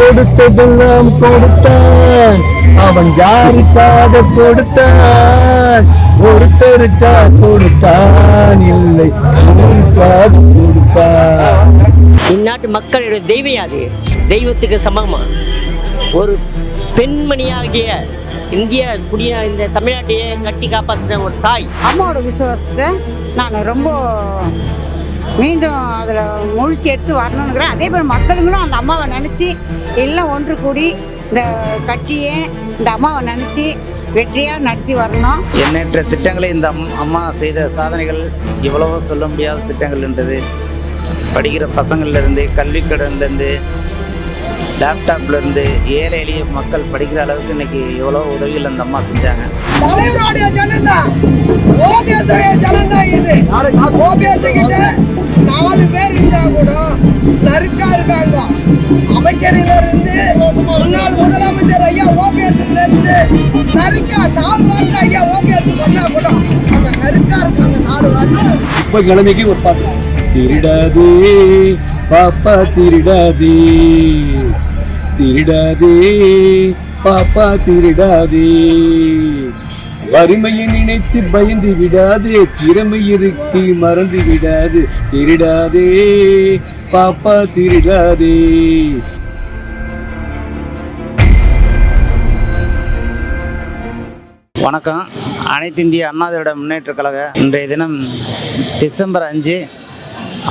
கொடுத்ததெல்லாம் கொடுத்தான், அவன் யாருக்காக கொடுத்தான்? ஒருத்தருக்காக கொடுத்தான், இல்லை ஊருக்காக கொடுத்தான். இந்நாட்டு மக்களுடைய தெய்வம் அது, தெய்வத்துக்கு சமமா ஒரு பெண்மணியாகிய இந்திய இந்த தமிழ்நாட்டையே கட்டி காப்பாற்றின ஒரு தாய். அம்மாவோட விசுவாசத்தை நான் ரொம்ப மீண்டும் அதில் முழிச்சு எடுத்து வரணுங்கிறேன். அதே போல் மக்களுங்களும் அந்த அம்மாவை நினச்சி எல்லாம் ஒன்று கூடி இந்த கட்சியை இந்த அம்மாவை நினச்சி வெற்றியாக நடத்தி வரணும். எண்ணற்ற திட்டங்களை இந்த அம்மா செய்த சாதனைகள் எவ்வளவோ சொல்ல முடியாத திட்டங்கள் இருந்தது. படிக்கிற பசங்கள்லேருந்து, கல்விக்கடன்லேருந்து, லேப்டாப்லேருந்து, ஏழை எளிய மக்கள் படிக்கிற அளவுக்கு இன்னைக்கு எவ்வளோ உதவிகள் அந்த அம்மா செஞ்சாங்க. தலைவருடைய ஜனந்தான், ஓபிஎஸ்ஸுடைய ஜனந்தான் இது. ஓபிஎஸ் கிட்ட 4 பேர் இருந்தா கூட நறுக்கா இருக்காங்க. அமைச்சரிலிருந்து முன்னாள் முதலமைச்சர் ஐயா ஓபிஎஸ்ல இருந்து நறுக்கா 4 வார்த்தை ஐயா ஓபிஎஸ் சொன்னா கூட அந்த நறுக்கா இருக்காங்க 4 வார்த்தை. இப்ப கிழமைக்கு ஒரு பாட்டு, திருடாதே பாப்பா திருடாதே, திருடாதே பாப்பா திருடாதே, வறுமையை நினைத்து பயந்து விடாதே, திறமை இருக்கு மறந்து விடாது, திருடாதே பாப்பா திருடாதே. வணக்கம். அனைத்து இந்திய அண்ணா திராவிட முன்னேற்றக் கழக இன்றைய தினம் டிசம்பர் 5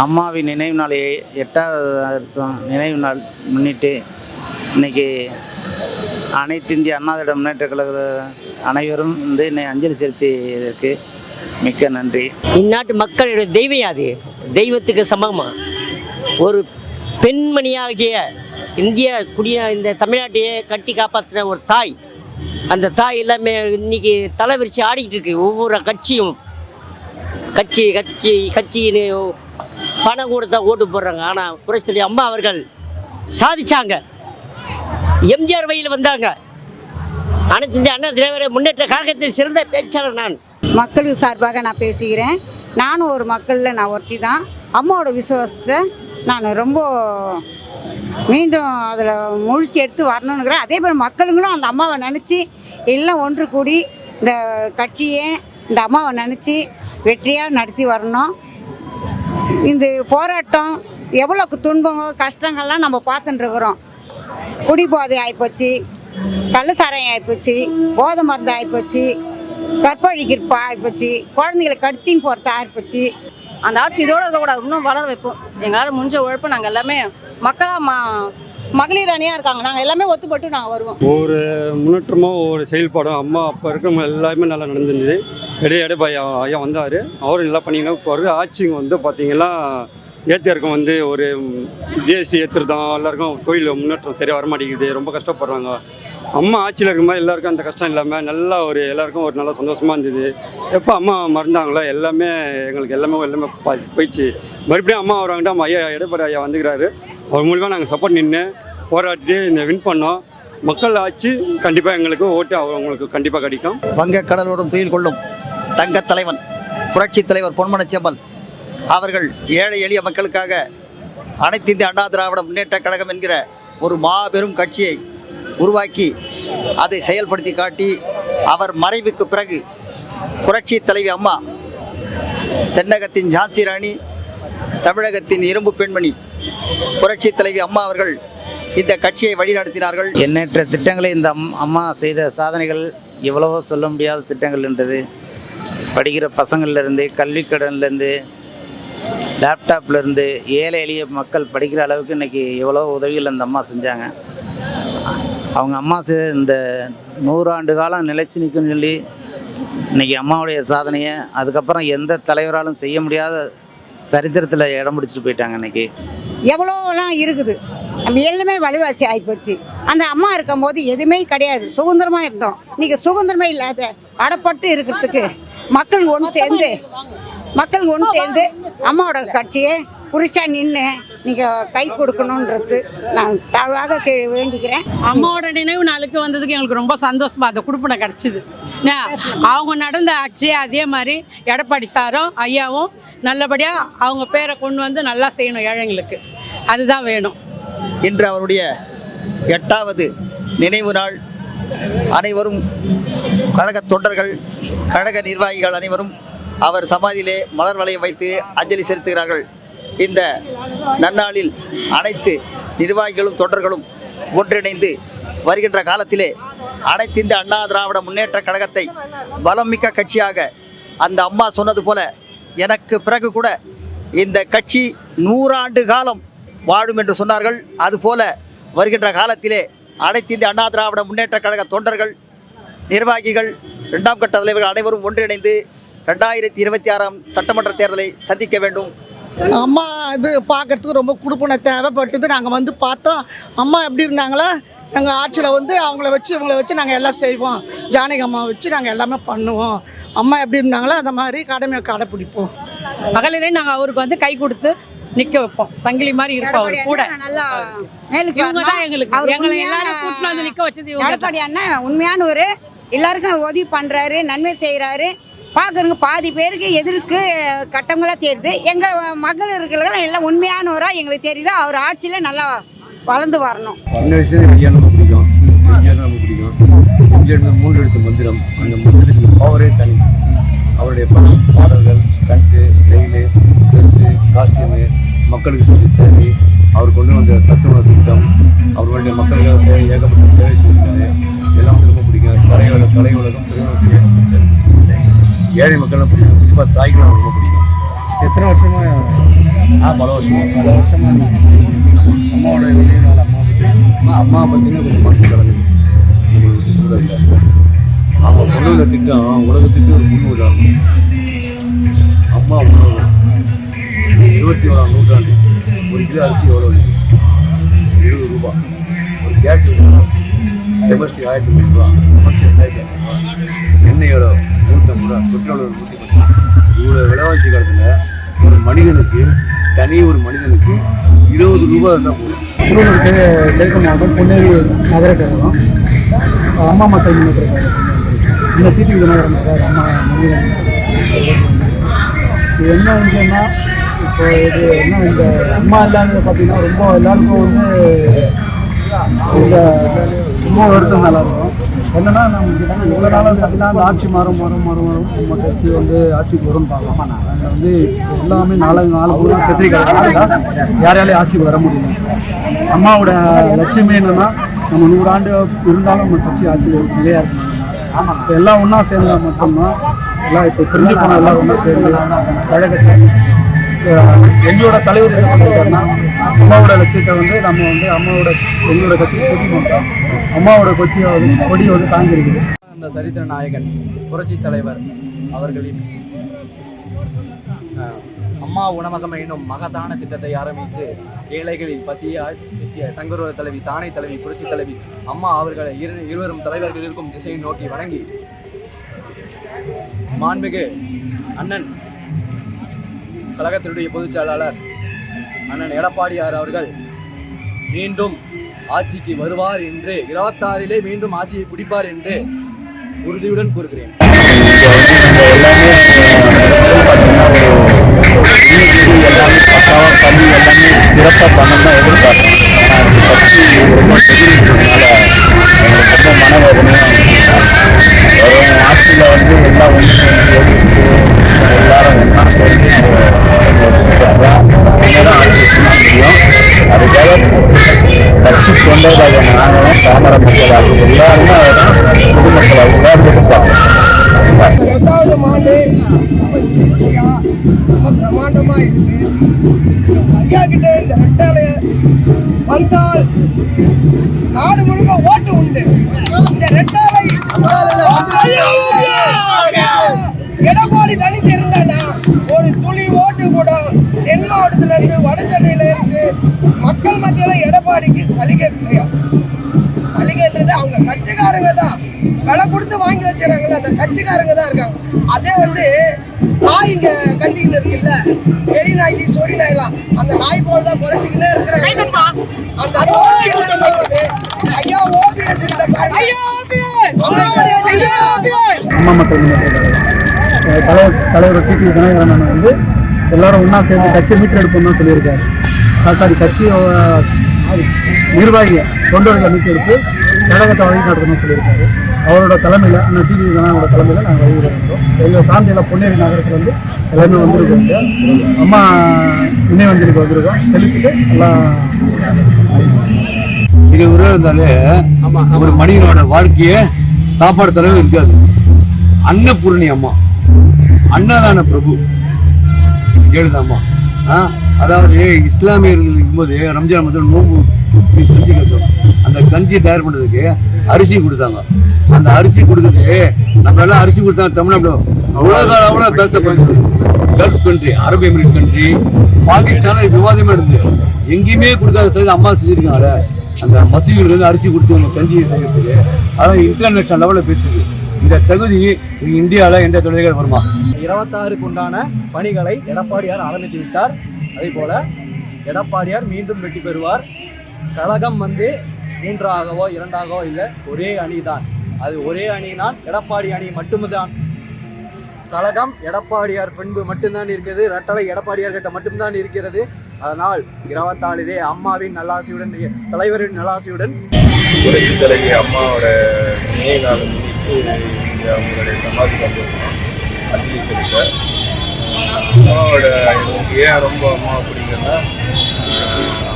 அம்மாவின் நினைவு நாள், 8வது வருஷம் நினைவு நாள் முன்னிட்டு இன்னைக்கு அனைத்து இந்திய அண்ணா திராவிட முன்னேற்றக் கழக அனைவரும் என்னை அஞ்சலி செலுத்தியதற்கு மிக்க நன்றி. இந்நாட்டு மக்களுடைய தெய்வம் அது, தெய்வத்துக்கு சமமா ஒரு பெண்மணியாகிய இந்திய இந்த தமிழ்நாட்டையே கட்டி காப்பாற்றின ஒரு தாய். அந்த தாய் எல்லாமே இன்னைக்கு தலை விரிச்சு ஆடிக்கிட்டு இருக்கு. ஒவ்வொரு கட்சியும் கட்சி கட்சி கட்சின்னு பணம் கொடுத்தா ஓட்டு போடுறாங்க. ஆனால் புரட்சி அம்மா அவர்கள் சாதிச்சாங்க. எம்ஜிஆர் வழியில் வந்தாங்க. அனைத்து இந்திய அண்ணா திராவிட முன்னேற்ற கழகத்தில் சிறந்த பேச்சாளர் நான். மக்களுக்கு சார்பாக நான் பேசுகிறேன். நானும் ஒரு மக்களில் நான் ஒருத்தி தான். அம்மாவோட விசுவாசத்தை நான் ரொம்ப மீண்டும் அதில் முழிச்சு எடுத்து வரணுங்கிறேன். அதே போல் மக்களுங்களும் அந்த அம்மாவை நினச்சி எல்லாம் ஒன்று கூடி இந்த கட்சியை இந்த அம்மாவை நினச்சி வெற்றியாக நடத்தி வரணும். இந்த போராட்டம் எவ்வளோ துன்பங்க கஷ்டங்கள்லாம் நம்ம பார்த்துட்டுருக்குறோம். குடிபோதை ஆகிப்போச்சு, கள்ளசாராயம் ஆகிப்போச்சு, போதை மருந்து ஆகிப்போச்சு, கற்பழிக்கிறப்ப ஆகிப்போச்சு, குழந்தைகளை கடத்தின்னு போகிறது ஆகிப்போச்சு. அந்த ஆட்சி இதோடு இருக்கக்கூடாது, இன்னும் வளர வைப்போம். எங்களால் முடிஞ்ச உழைப்பு நாங்கள் எல்லாமே மக்களாக மகளிர் அணியாக இருக்காங்க, நாங்கள் எல்லாமே ஒத்துப்பட்டு நாங்கள் வருவோம். ஒவ்வொரு முன்னேற்றமும் ஒவ்வொரு செயல்பாடும் அம்மா அப்போ இருக்கிறவங்க எல்லாருமே நல்லா நடந்துருந்தது. எடப்பாடி ஐயா வந்தார், அவரும் நல்லா பண்ணிங்கன்னா. இப்போ வரைக்கும் ஆட்சிங்க வந்து பார்த்திங்கன்னா ஏற்றிருக்கம் வந்து ஒரு ஜிஎஸ்டி ஏற்றுறதான், எல்லாருக்கும் தொழில் முன்னேற்றம் சரியாக வரமாட்டேங்குது, ரொம்ப கஷ்டப்படுறாங்க. அம்மா ஆட்சியில் இருக்கும்போது எல்லாருக்கும் அந்த கஷ்டம் இல்லாமல் நல்லா எல்லாருக்கும் ஒரு நல்லா சந்தோஷமாக இருந்தது. எப்போ அம்மா மறந்தாங்களோ எல்லாமே எங்களுக்கு எல்லாமே போயிடுச்சு. மறுபடியும் அம்மா வராங்கட்டா ஐயா எடப்பாடி ஐயா வந்துக்கிறாரு. அவர் மூலிமா நாங்கள் சப்போர்ட் நின்று போராட்டி இந்த வின் பண்ணோம். மக்கள் ஆட்சி கண்டிப்பாக எங்களுக்கு ஓட்டு அவங்களுக்கு கண்டிப்பாக கிடைக்கும். வங்க கடலோடும் துயில் கொள்ளும் தங்க தலைவன் புரட்சி தலைவர் பொன்மனச்செம்மல் அவர்கள் ஏழை எளிய மக்களுக்காக அனைத்து இந்திய அண்ணா திராவிட முன்னேற்ற கழகம் என்கிற ஒரு மாபெரும் கட்சியை உருவாக்கி அதை செயல்படுத்தி காட்டி அவர் மறைவுக்கு பிறகு புரட்சி தலைவி அம்மா, தென்னகத்தின் ஜான்சி ராணி, தமிழகத்தின் இரும்பு பெண்மணி புரட்சி தலைவி அம்மா அவர்கள் இந்த கட்சியை வழிநடத்தினார்கள். எண்ணற்ற திட்டங்களை இந்த அம்மா செய்த சாதனைகள் எவ்வளவோ சொல்ல முடியாத திட்டங்கள் இருந்தது. படிக்கிற பசங்கள்லேருந்து, கல்விக்கடன்லேருந்து, லேப்டாப்லேருந்து, ஏழை எளிய மக்கள் படிக்கிற அளவுக்கு இன்றைக்கி எவ்வளோ உதவிகள் அந்த அம்மா செஞ்சாங்க. அவங்க அம்மா இந்த 100 ஆண்டு காலம் நிலைச்சி நிற்கும்னு சொல்லி இன்றைக்கி அம்மாவுடைய சாதனையை அதுக்கப்புறம் எந்த தலைவராலும் செய்ய முடியாத சரித்திரத்தில் இடம் பிடிச்சிட்டு போயிட்டாங்க. இன்றைக்கி எவ்வளோலாம் இருக்குது, நம்ம எல்லாமே வலுவாசி ஆகிப்போச்சு. அந்த அம்மா இருக்கும்போது எதுவுமே கிடையாது, சுதந்திரமாக இருந்தோம். இன்றைக்கி சுதந்திரமே இல்லாத அடப்பட்டு இருக்கிறதுக்கு மக்கள் ஒன்று சேர்ந்து அம்மாவோட கட்சியை புரிச்சா நின்று நீங்கள் கை கொடுக்கணுன்றது நான் தாழ்வாக வேண்டிக்கிறேன். அம்மாவோட நினைவு நாளுக்கு வந்ததுக்கு எங்களுக்கு ரொம்ப சந்தோஷமாக அந்த குடுப்பனை கிடச்சிது. அவங்க நடந்த ஆட்சி அதே மாதிரி எடப்பாடி சாரும் ஐயாவும் நல்லபடியாக அவங்க பேரை கொண்டு வந்து நல்லா செய்யணும் ஏழைங்களுக்கு, அதுதான் வேணும். இன்று அவருடைய 8வது நினைவு நாள். அனைவரும் கழக தொண்டர்கள், கழக நிர்வாகிகள் அனைவரும் அவர் சமாதியிலே மலர் வளையம் வைத்து அஞ்சலி செலுத்துகிறார்கள். இந்த நன்னாளில் அனைத்து நிர்வாகிகளும் தொண்டர்களும் ஒன்றிணைந்து வருகின்ற காலத்திலே அனைத்து இந்த அண்ணா திராவிட முன்னேற்ற கழகத்தை பலம் மிக்க கட்சியாக, அந்த அம்மா சொன்னது போல எனக்கு பிறகு கூட இந்த கட்சி 100 ஆண்டு காலம் வாழும் என்று சொன்னார்கள். அதுபோல வருகின்ற காலத்திலே அனைத்து இந்த அண்ணா திராவிட முன்னேற்ற கழக தொண்டர்கள், நிர்வாகிகள், 2ஆம் கட்ட தலைவர்கள் அனைவரும் ஒன்றிணைந்து 2026ஆம் சட்டமன்ற தேர்தலை சந்திக்க வேண்டும். அம்மா இது பார்க்கறதுக்கு ரொம்ப குடுப்பனை தேவைப்பட்டது. நாங்கள் வந்து பார்த்தோம். அம்மா எப்படி இருந்தாங்களோ எங்கள் ஆட்சியில் வந்து இவங்கள வச்சு நாங்கள் எல்லாம் செய்வோம். ஜானகி அம்மா வச்சு நாங்கள் எல்லாமே பண்ணுவோம். அம்மா எப்படி இருந்தாங்களோ அந்த மாதிரி கடமையை கடைப்பிடிப்போம். மகளிரே நாங்கள் அவருக்கு வந்து கை கொடுத்து நிற்க வைப்போம். சங்கிலி மாதிரி இருப்போம் அவர் கூட. நல்லா மேலுக்கு இவங்க தான் வரணும். எங்களுக்கு அவர் எங்களை உண்மையான எல்லாரும் கூட்டிட்டு வந்து நிற்க வச்சது இவங்க தான். எடப்பாடி அண்ணன் உண்மையான ஒரு எல்லாருக்கும் உதவி பண்ணுறாரு, நன்மை செய்கிறாரு. பார்க்குறவங்க பாதி பேருக்கு எதிர்க்கு கட்டவங்களாக தெரியுது. எங்கள் மகளிர்கள் எல்லாம் உண்மையானவராக எங்களுக்கு தெரியுது. அவர் ஆட்சியில் நல்லா வளர்ந்து வரணும். சின்ன வயசுல விஜய் நமக்கு பிடிக்கும், விஜய் நமக்கு பிடிக்கும். விஜய் 3 எழுத்து மந்திரம், அந்த மந்திரத்துக்கு பவரே தனி. அவருடைய பாடல்கள், ஸ்டண்ட்டு, ஸ்டைலு, ட்ரெஸ்ஸு, காஸ்டியூமு, மக்களுக்கு சொல்லி சேவை, அவர் கொண்டு வந்த சத்துணவு திட்டம், அவருடைய மக்களுக்காக சேவை, ஏகப்பட்ட சேவை செய்திருக்காரு. எல்லாம் ரொம்ப பிடிக்கும். கலை உலகம் திருமணத்துக்கு ஏழை மக்கள்லாம் பிடிக்கும். குறிப்பாக தாய்க்கு ரொம்ப பிடிக்கும். எத்தனை வருஷமா? பல வருஷமா அம்மாவோட வெளியினால அம்மா பார்த்தீங்கன்னா கொஞ்சம் மனசு கலங்குது. கூட இல்லை. அவங்க கொண்டு வந்த திட்டம் உலகத்துக்கு ஒரு முன் உதாரணம். அம்மா உணவு 21ஆம் நூற்றாண்டு ஒரு கிலோ அரிசி எவ்வளோ 70 ரூபா. ஒரு கேஸ் டொமஸ்டிக் 1500 ரூபா, கமர்ஷியல் 2500 ரூபா. எண்ணெய் எவ்வளோ 150 ரூபா, பெட்ரோல் 110. இவ்வளோ விலைவாசி காலத்தில் ஒரு மனிதனுக்கு ஒரு மனிதனுக்கு 20 ரூபா இருந்தால் போதும். கிழக்கு மாவட்டம் பொன்னேரி நகர கழகம் அம்மா மக்கள் முன்னேற்ற கழகம் இந்த டிடி விநாயகர் நகர் அம்மா மனிதன். இது என்ன விஷயம்னா, இப்போ இது என்ன, இந்த அம்மா இல்லாதது பார்த்தீங்கன்னா ரொம்ப எல்லாருக்கும் வந்து இந்த ரொம்ப வருத்தம் நல்லாயிருக்கும். என்னன்னா நம்ம இவ்வளோ நாள் பார்த்தீங்கன்னா அந்த ஆட்சி மாறும் நம்ம கட்சி வந்து ஆட்சிக்கு வரும்னு பார்க்கலாம். அதில் வந்து எல்லாமே நாலு ஊரும் செத்திரிக்காக யாராலையும் ஆட்சிக்கு வர முடியல. அம்மாவோட லட்சியமே என்னன்னா, நம்ம 100 ஆண்டு இருந்தாலும் நம்ம கட்சி ஆட்சியில் நிறையா இருக்கணும். ஆமாம், இப்போ எல்லாம் ஒன்றா சேர்ந்தா மட்டும்தான். எல்லாம் இப்போ பிரிஞ்சு போன எல்லாம் ஒன்றா சேர்ந்து கழகத்தை எங்களோட தலைவர் என்ன சொல்லியிருக்காருன்னா, அம்மாவோட லட்சியத்தை வந்து நம்ம வந்து எங்களோட கட்சியை கொடி போட்டோம். அம்மாவோட கொடியை வந்து தாங்கியிருக்குது. அந்த சரித்திர நாயகன் புரட்சி தலைவர் அவர்களின் அம்மா உணவகம் எனும் மகத்தான திட்டத்தை ஆரம்பித்து ஏழைகளின் பசியால் தங்குருவ தலைவி, தானை தலைவி, புரட்சி தலைவி அம்மா அவர்களை இருவரும் தலைவர்கள் இருக்கும் திசையை நோக்கி வணங்கி, மாண்புமிகு அண்ணன் கழகத்தினுடைய பொதுச் செயலாளர் அண்ணன் எடப்பாடியார் அவர்கள் மீண்டும் ஆட்சிக்கு வருவார் என்று 26 மீண்டும் ஆட்சியை பிடிப்பார் என்று உறுதியுடன் கூறுகிறேன். எல்லாமே பக்காவாக பண்ணி எல்லாமே சிறப்பாக பண்ணணும் தான் எதிர்பார்த்தோம். ஆனால் கட்சி ரொம்ப செதுறிக்கிறதுனால எங்களுக்கு ரொம்ப மனவேதனையாக வரும். ஆட்சியில் வந்து எல்லாம் ஒன்று சேர்ந்து எடுத்து எல்லாரும் ஒன்றா சேர்ந்து தான் ஆட்சி பண்ண முடியும். அதுக்காக கட்சி கொண்டதாக நாங்களும் சாமர மக்களாக எல்லாருமே பொதுமக்களாக எல்லாரும் எதிர்பார்க்கிறோம். 2வது ஆண்டு பிரமாண்டமா இருக்கு. ஐயா கிட்ட இந்த ரெட்டாலைய வந்தால் நாடு முழுக்க ஓட்டு உண்டு. இந்த ரெட்டாலை எடப்பாடி தனித்து இருந்தானா ஒரு துளி ஓட்டு கூட தென் மாவட்டத்துல இருந்து வட சென்னையில இருந்து மக்கள் மத்தியில எடப்பாடிக்கு சலுகை கிடையாது. சலுகைன்றது அவங்க கட்சிக்காரங்க தான் விலை கொடுத்து வாங்கி வச்சுறாங்கல்ல, அந்த கட்சிக்காரங்க தான் இருக்காங்க. அதே வந்து நாய் இங்க கத்திக்கிட்டு இருக்குல்ல, பெரிய நாய் சொறி நாயெல்லாம் அந்த நாய் போல தான் குறைச்சிக்கிட்டே இருக்கிறாங்க. அந்த ஐயா ஓபிஎஸ் அம்மா மக்கள் முன்னேற்ற தலைவர் டிடி விநாயகர் வந்து எல்லாரும் ஒன்றா சேர்ந்து கட்சியை மீட்டெடுப்போம்னு தான் சொல்லியிருக்காரு. சாரி, கட்சியை நிர்வாகியை தொண்டர்களை மீட்டெடுத்து கழகத்தை வழி நடத்தணும்னு சொல்லியிருக்காரு. அவரோட தலைமையில் அண்ணன் டிவி கணாவோட தலைமையில் நாங்கள் வழி வருகிறோம். எங்கள் சாந்தியில் பொன்னேரி நகரத்தில் வந்து எல்லாமே வந்திருக்கோங்க. அம்மா நினைவஞ்சலிக்கு வந்திருக்கோம். செலுத்திட்டு எல்லாம் 20 ரூபா இருந்தாலே ஒரு மனிதனோட வாழ்க்கையே சாப்பாடு செலவு இருக்காது. அன்னபூர்ணி அம்மா, அன்னதான பிரபு ஜெயலலிதா. அதாவது இஸ்லாமியர்கள் இருக்கும்போது ரம்ஜான் வந்து நோம்பு கஞ்சி கட்டுவோம். அந்த கஞ்சியை தயார் பண்ணுறதுக்கு அரிசி கொடுத்தாங்க. அந்த அரிசி கொடுக்குறது நம்ம எல்லாம் அரிசி கொடுத்தாங்க. தமிழ்நாடு அவ்வளோ பேசப்படுது. கல்ஃப் கண்ட்ரி, அரபு எமிரேட் கண்ட்ரி, பாகிஸ்தான விவாதமே இருந்தது. எங்கேயுமே கொடுக்காத செய்து அம்மா செஞ்சுருக்காங்க. அந்த மசீதுகளுக்கு வந்து அரிசி கொடுத்து கஞ்சியை செய்யறதுக்கு அதான் இன்டர்நேஷனல் லெவலில் பேசுது. இந்த தகுதி இந்தியாவில் எந்த தொழில்கள் வருமா? 26க்கு உண்டான பணிகளை எடப்பாடியார் ஆரம்பித்து விட்டார். அதே போல எடப்பாடியார் மீண்டும் வெற்றி பெறுவார். கழகம் வந்து 3ஆகவோ 2ஆகவோ இல்லை, ஒரே அணி தான். அது ஒரே அணினால் எடப்பாடி அணி மட்டும்தான். கழகம் எடப்பாடியார் பின்பு மட்டும்தான் இருக்கிறது. ரெட்டலை எடப்பாடியார் கிட்ட மட்டும்தான் இருக்கிறது. அதனால் 24 அம்மாவின் நல்லாசியுடன், தலைவரின் நல்லாசியுடன் புரட்சி தலைவி அம்மாவோட நினைவு நாள் முன்னிட்டு அவங்களுடைய சமாதி வந்திருக்கோம். அஞ்சலி செலுத்த அம்மாவோட ஏன் ரொம்ப அம்மா பிடிக்குன்னா,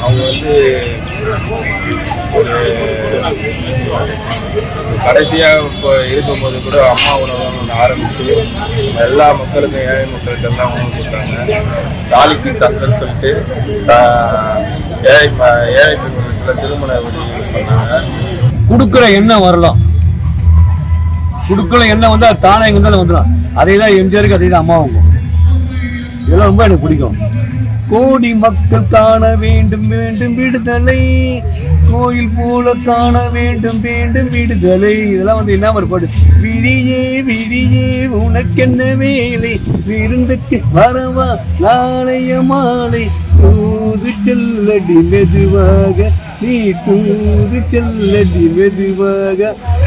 அவங்க வந்து ஒரு கடைசியாக இப்போ இருக்கும்போது கூட அம்மா உணவகம் ஒன்று ஆரம்பித்து எல்லா மக்களுக்கும், ஏழை மக்களுக்கெல்லாம் உணவு கொடுத்தாங்க. தாலிக்கு தங்கன்னு சொல்லிட்டு ஏழை பெண்களுக்கு திருமண உதவி பண்ணாங்க. கொடுக்குற எண்ணம் வரலாம், கொடுக்குற எண்ணம் வந்து அது தானே எங்க இருந்தாலும் வந்துடும். அதே தான் எம்ஜிஆருக்கு, அதே தான் அம்மாவுக்கும். இதெல்லாம் ரொம்ப எனக்கு பிடிக்கும். கோடி மக்கள் காண வேண்டும் வேண்டும் விடுதலை, கோயில் போல காண வேண்டும் வேண்டும் விடுதலை. இதெல்லாம் வந்து என்ன ஒரு பாட்டு. விழியே விழியே உனக்கென்ன வேலை, விருந்துக்கு வரவா நாளைய மாலை, தூது செல்லடி மெதுவாக நீ தூது செல்லடி மெதுவாக.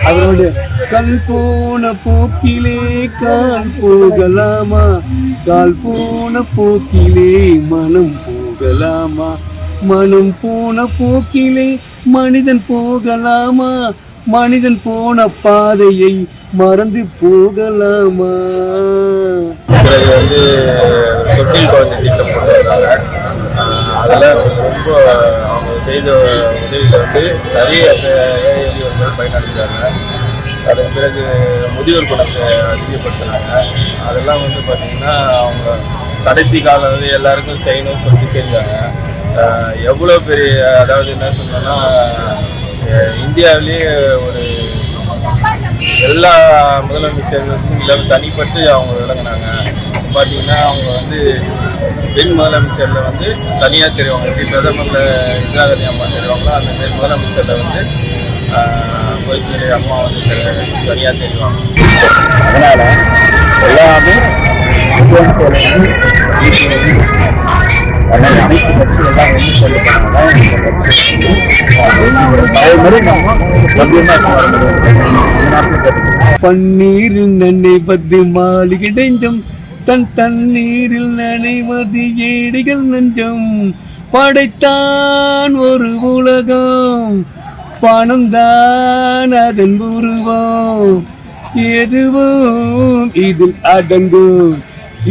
அதோட கல் போன போக்கிலே கால் போகலாமா, கால் போன போக்கிலே மனம் போகலாமா, மனம் போன போக்கிலே மனிதன் போகலாமா, மனிதன் போன பாதையை மறந்து போகலாமா. வந்து தொட்டில் குழந்தை திட்டம் போட்டிருந்தாங்க. அதில் ரொம்ப அவங்க செய்த உதவியில் வந்து நிறைய ஏழைகள் பயனடைஞ்சாங்க. அதன் பிறகு முதியோர் குணத்தை அதிகப்படுத்தினாங்க. அதெல்லாம் வந்து பார்த்திங்கன்னா அவங்க கடைசி காலம் வந்து எல்லாருக்கும் செய்யணும்னு சொல்லிட்டு செஞ்சாங்க. எவ்வளோ பெரிய, அதாவது என்ன சொன்னோன்னா, இந்தியாவிலேயே ஒரு எல்லா முதலமைச்சர்களுக்கும் இல்லாமல் தனிப்பட்டு அவங்க விளங்கினாங்க. பார்த்தீங்கன்னா அவங்க வந்து பெண் முதலமைச்சரில் வந்து தனியாக தெரிவாங்க. எப்படி பிரதமரில் இந்திரா காந்தி அம்மா தெரிவாங்களோ அந்த மாதிரி முதலமைச்சரில் வந்து போய்ச்சி அம்மா வந்து தனியாக தெரிவாங்க. அதனால் எல்லாமே அனைத்து கட்சி எல்லாம் வந்து சொல்லப்படுறதுதான் பன்னீரில் நனைவது மாளிகை நெஞ்சம், தன் தண்ணீரில் நனைவது ஏடிகள் நெஞ்சம். படைத்தான் ஒரு உலகம், பணம் தான் அதன் உருவம், எதுவும் இதில் அடங்கும்.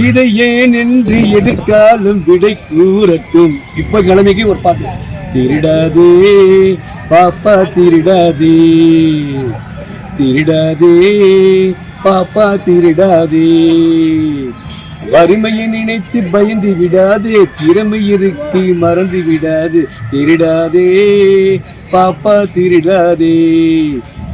இதை ஏன் என்று எதிர்காலம் விடை கூறட்டும். இப்ப கிழமைக்கு ஒரு பாட்டு. திருடாதே பாப்பா திருடாதே, திருடாதே பாப்பா திருடாதே, வறுமையை நினைத்து பயந்து விடாதே, திறமை இருக்கு மறந்து விடாது, திருடாதே பாப்பா திருடாதே.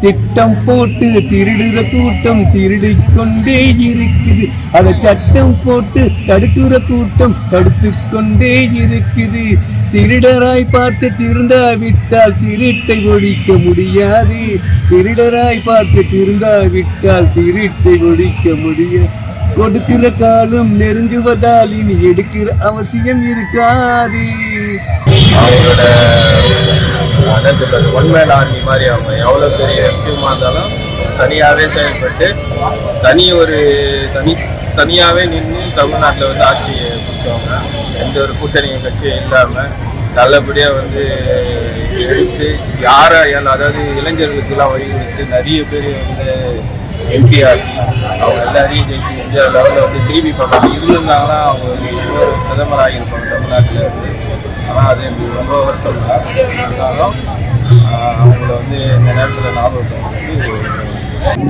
திட்டம் போட்டு திருடுற கூட்டம் திருடிக் கொண்டே இருக்குது, அதை சட்டம் போட்டு தடுக்கிற கூட்டம் தடுத்து கொண்டே இருக்குது. திருடராய் பார்த்து திருந்தாவிட்டால் திருட்டை ஒழிக்க முடியாது, திருடராய் பார்த்து திருந்தாவிட்டால் திருட்டை ஒழிக்க முடியாது. கொடுக்கிற காலம் நெருங்குவதால் இனி எடுக்கிற அவசியம் இருக்காது. அவங்களோட ஒன்மேன் ஆர்மி மாதிரி அவங்க எவ்வளோ பெரிய விஷயமா இருந்தாலும் தனியாகவே செயல்பட்டு தனியாகவே நின்று தமிழ்நாட்டில் வந்து ஆட்சியை கொடுத்தவங்க. எந்த ஒரு கூட்டணி கட்சியும் இல்லாமல் நல்லபடியாக வந்து எடுத்து யாரை அதாவது இளைஞர்களுக்கெல்லாம் வழிகொடுத்து நிறைய பேர் வந்து எம்பி ஆகி அவங்க எல்லாரையும் ஜெயிச்சு இந்தியா லெவலில் வந்து திரும்பி பார்ப்பாங்க. இருந்திருந்தாங்கன்னா அவங்க பிரதமர் ஆகியிருப்பாங்க தமிழ்நாட்டில் இருந்து. ஆனால் அது எங்களுக்கு ரொம்ப வருத்தம் தான். இருந்தாலும் அவங்கள வந்து இந்த நேரத்தில் ஞாபகம்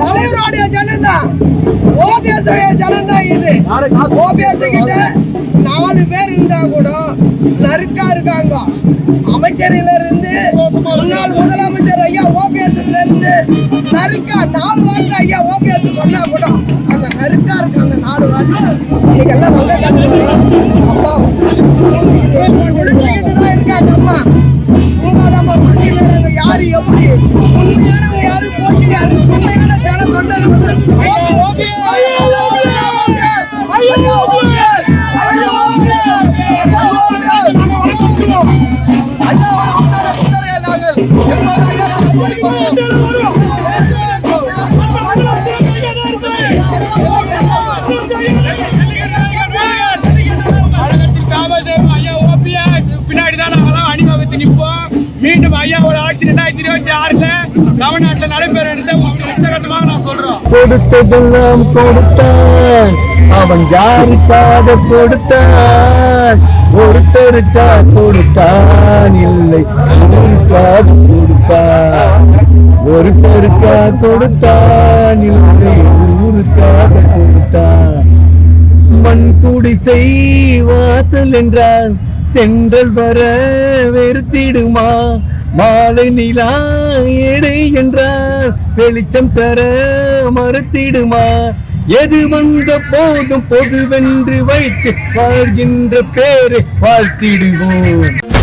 தலைவருடைய ஜனம் தான், ஓபிஎஸ் ஜனம் தான். இது ஓபிஎஸ் கிட்ட 4 பேர் இருந்தா கூட நறுக்கா இருக்காங்க. அமைச்சரில இருந்து முன்னாள் முதலமைச்சர் ஐயா ஓபிஎஸ் இருந்து நறுக்கா 4 வார்த்தை ஐயா ஓபிஎஸ் சொன்னா கூட அந்த நறுக்கா இருக்கு. அந்த 4 வார்த்தை இன்னைக்கு எல்லாம் வந்து அம்மா இருக்காங்க. அம்மா யாரு எப்படி உண்மையானவங்க யாரு போட்டியாரு உண்மையான ஜன தொண்டர் பின்னாடிதான் நாங்களாம் அணிவகுத்து நிற்போம். மீண்டும் ஐயாவோட ஆட்சி 2026 தமிழ்நாட்டில் நடைபெறும் நான் சொல்றோம். கொடுத்ததெல்லாம் கொடுத்தான், அவன் யாருக்காக கொடுத்தான்? ஒருத்தருக்கா கொடுத்தான், இல்லை ஊருக்காக கொடுத்தான். ஒருத்தருக்கா கொடுத்தான், இல்லை ஊருக்காக கொடுத்தான். மண் குடிசை வாசல் என்றால் தென்றல் வர வெறுத்திடுமா? மாலை நிலா எடை என்றால் வெளிச்சம் தர மறுத்திடுமா? எது வந்த போதும் பொதுவென்று வைத்து வாழ்கின்ற பேரை வாழ்த்திடுவோம்.